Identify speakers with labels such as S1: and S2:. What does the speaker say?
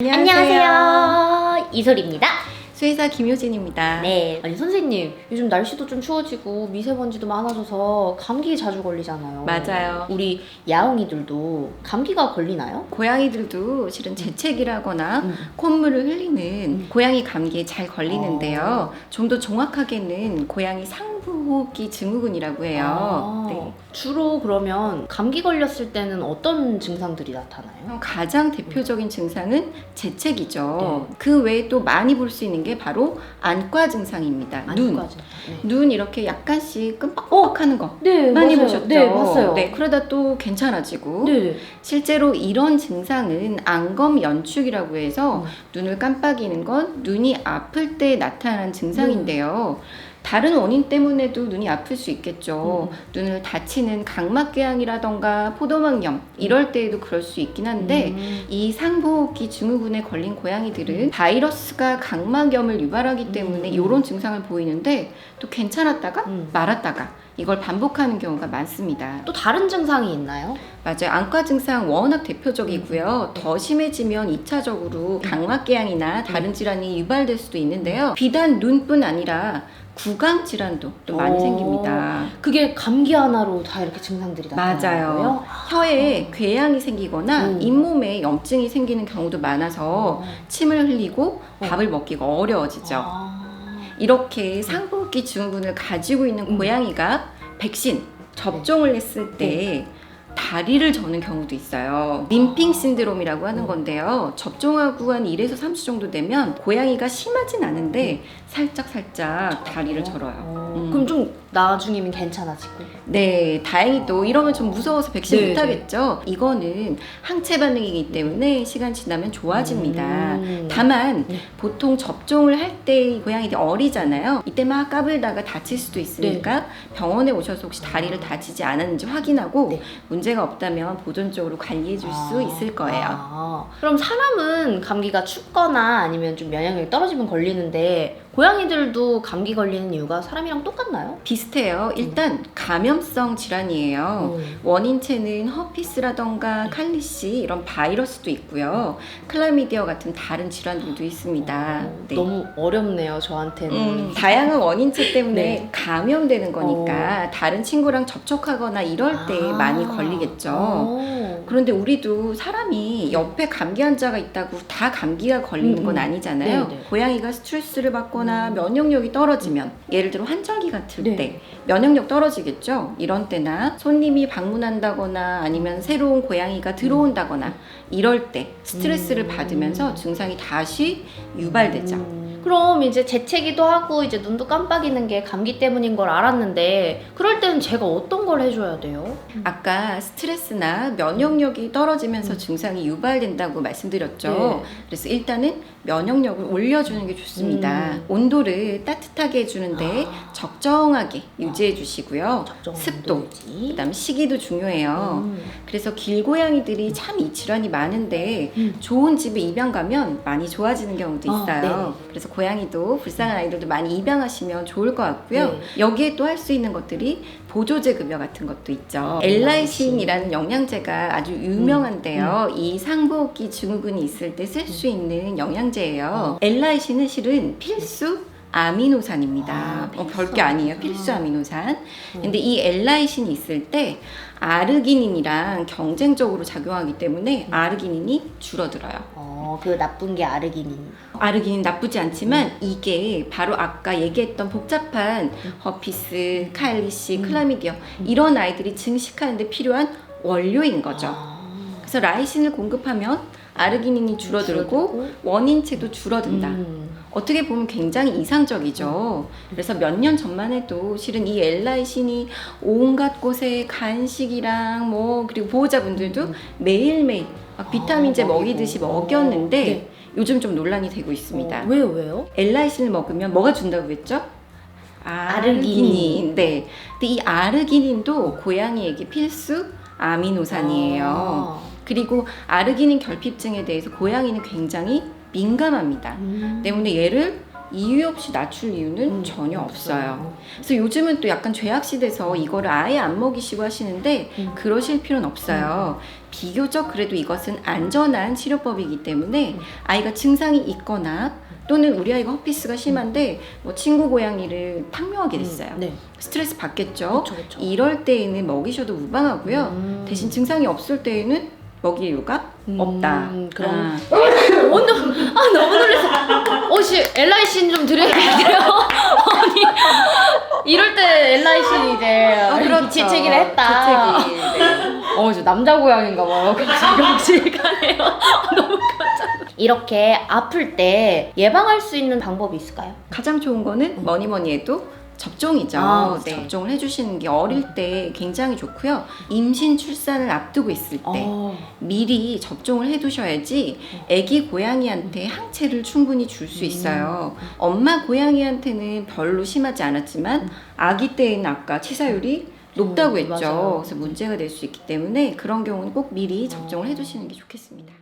S1: 안녕하세요. 이솔입니다.
S2: 수의사 김효진입니다.
S1: 네. 아니 선생님, 요즘 날씨도 좀 추워지고 미세먼지도 많아져서 감기 자주 걸리잖아요.
S2: 맞아요.
S1: 우리 야옹이들도 감기가 걸리나요?
S2: 고양이들도 실은 재채기라거나 콧물을 흘리는 고양이 감기에 잘 걸리는데요. 좀 더 정확하게는 고양이 상부호흡기 증후군이라고 해요. 네.
S1: 주로 그러면 감기 걸렸을 때는 어떤 증상들이 나타나요?
S2: 가장 대표적인 증상은 재채기죠. 그 외에 또 많이 볼 수 있는 게 바로 안과 증상입니다. 눈 이렇게 약간씩 끔뻑끔뻑하는 거
S1: 네,
S2: 많이
S1: 맞아요.
S2: 보셨죠?
S1: 네, 봤어요.
S2: 네, 그러다 또 괜찮아지고
S1: 네.
S2: 실제로 이런 증상은 안검 연축이라고 해서 눈을 깜빡이는 건 눈이 아플 때 나타나는 증상인데요. 다른 원인 때문에도 눈이 아플 수 있겠죠. 눈을 다치는 각막궤양이라던가 포도막염 이럴 때에도 그럴 수 있긴 한데 이 상부호흡기 증후군에 걸린 고양이들은 바이러스가 각막염을 유발하기 때문에 이런 증상을 보이는데 또 괜찮았다가 말았다가 이걸 반복하는 경우가 많습니다.
S1: 또 다른 증상이 있나요?
S2: 맞아요. 안과 증상 워낙 대표적이고요. 더 심해지면 2차적으로 각막궤양이나 다른 질환이 유발될 수도 있는데요. 비단 눈뿐 아니라 구강 질환도 또 많이 생깁니다.
S1: 그게 감기 하나로 다 이렇게 증상들이 나타나는
S2: 맞아요.
S1: 거예요?
S2: 혀에 궤양이 생기거나 잇몸에 염증이 생기는 경우도 많아서 침을 흘리고 밥을 먹기가 어려워지죠. 이렇게 상부호흡기 증후군을 가지고 있는 고양이가 백신 접종을 했을 때 다리를 저는 경우도 있어요. 림핑 신드롬이라고 하는 건데요. 접종하고 한 1에서 3주 정도 되면 고양이가 심하진 않은데 살짝 다리를 절어요.
S1: 그럼 좀 나중이면 괜찮아지고?
S2: 네, 다행히도 이러면 좀 무서워서 백신
S1: 네,
S2: 못하겠죠. 이거는 항체 반응이기 때문에 시간 지나면 좋아집니다. 다만 보통 접종을 할 때 고양이들이 어리잖아요. 이때 막 까불다가 다칠 수도 있으니까 병원에 오셔서 혹시 다리를 다치지 않았는지 확인하고 문제가 없다면 보존적으로 관리해 줄 수 있을 거예요.
S1: 그럼 사람은 감기가 춥거나 아니면 좀 면역력이 떨어지면 걸리는데 고양이들도 감기 걸리는 이유가 사람이랑 똑같나요?
S2: 비슷해요. 일단 감염성 질환이에요. 원인체는 허피스라던가 칼리시 이런 바이러스도 있고요. 클라미디아 같은 다른 질환들도 있습니다. 네.
S1: 너무 어렵네요, 저한테는.
S2: 다양한 원인체 때문에 감염되는 거니까 다른 친구랑 접촉하거나 이럴 때 많이 걸리겠죠. 그런데 우리도 사람이 옆에 감기 환자가 있다고 다 감기가 걸리는 건 아니잖아요. 고양이가 스트레스를 받거나 면역력이 떨어지면 예를 들어 환절기 같을 때 면역력 떨어지겠죠. 이런 때나 손님이 방문한다거나 아니면 새로운 고양이가 들어온다거나 이럴 때 스트레스를 받으면서 증상이 다시 유발되죠.
S1: 그럼 이제 재채기도 하고 이제 눈도 깜빡이는 게 감기 때문인 걸 알았는데 그럴 때는 제가 어떤 걸 해줘야 돼요?
S2: 아까 스트레스나 면역력이 떨어지면서 증상이 유발된다고 말씀드렸죠. 그래서 일단은 면역력을 올려주는 게 좋습니다. 온도를 따뜻하게 해주는데 적정하게 유지해 주시고요. 습도, 그다음 시기도 중요해요. 그래서 길고양이들이 참 이 질환이 많은데 좋은 집에 입양 가면 많이 좋아지는 경우도 있어요. 그래서 고양이도 불쌍한 아이들도 많이 입양하시면 좋을 것 같고요. 여기에 또 할 수 있는 것들이 보조제 급여 같은 것도 있죠. 엘라이신이라는 영양제가 아주 유명한데요. 이 상부호흡기 증후군이 있을 때 쓸 수 있는 영양제예요. 엘라이신은 실은 필수 아미노산입니다. 별게 아니에요. 필수 아미노산. 근데 이 엘라이신이 있을 때 아르기닌이랑 경쟁적으로 작용하기 때문에 아르기닌이 줄어들어요.
S1: 그 나쁜 게 아르기닌.
S2: 아르기닌 나쁘지 않지만 이게 바로 아까 얘기했던 복잡한 허피스, 칼리시, 클라미디아 이런 아이들이 증식하는데 필요한 원료인 거죠. 그래서 라이신을 공급하면 아르기닌이 줄어들고 원인체도 줄어든다. 어떻게 보면 굉장히 이상적이죠. 그래서 몇 년 전만 해도 실은 이 엘라이신이 온갖 곳에 간식이랑 그리고 보호자분들도 매일매일 막 비타민제 먹이듯이 먹였는데 요즘 좀 논란이 되고 있습니다.
S1: 왜요?
S2: 엘라이신을 먹으면 뭐가 준다고 했죠? 아르기닌. 네. 근데 이 아르기닌도 고양이에게 필수 아미노산이에요. 그리고 아르기닌 결핍증에 대해서 고양이는 굉장히 민감합니다. 때문에 얘를 이유 없이 낮출 이유는 전혀 없어요. 그래서 요즘은 또 약간 죄악시돼서 이거를 아예 안 먹이시고 하시는데 그러실 필요는 없어요. 비교적 그래도 이것은 안전한 치료법이기 때문에 아이가 증상이 있거나 또는 우리 아이가 허피스가 심한데 뭐 친구 고양이를 탕묘하게 됐어요.
S1: 네.
S2: 스트레스 받겠죠.
S1: 그쵸, 그쵸.
S2: 이럴 때에는 먹이셔도 무방하고요. 대신 증상이 없을 때에는 먹일 이유가 없다.
S1: 그럼 너무 놀랐어. 씨, LIC 좀 드려야겠네요. 아니, 이럴 때 LIC 이제
S2: 그렇죠.
S1: 재채기를 했다.
S2: 재채기. 네.
S1: 저 남자 고양인가 봐요. 명실하네요. 너무 깜짝. 이렇게 아플 때 예방할 수 있는 방법이 있을까요?
S2: 가장 좋은 거는 뭐니 해도 접종이죠.
S1: 그렇죠.
S2: 네, 접종을 해주시는 게 어릴 때 굉장히 좋고요. 임신 출산을 앞두고 있을 때 미리 접종을 해두셔야지 아기 고양이한테 항체를 충분히 줄 수 있어요. 엄마 고양이한테는 별로 심하지 않았지만 아기 때에는 아까 치사율이 높다고 했죠.
S1: 맞아요.
S2: 그래서 문제가 될 수 있기 때문에 그런 경우는 꼭 미리 접종을 해두시는 게 좋겠습니다.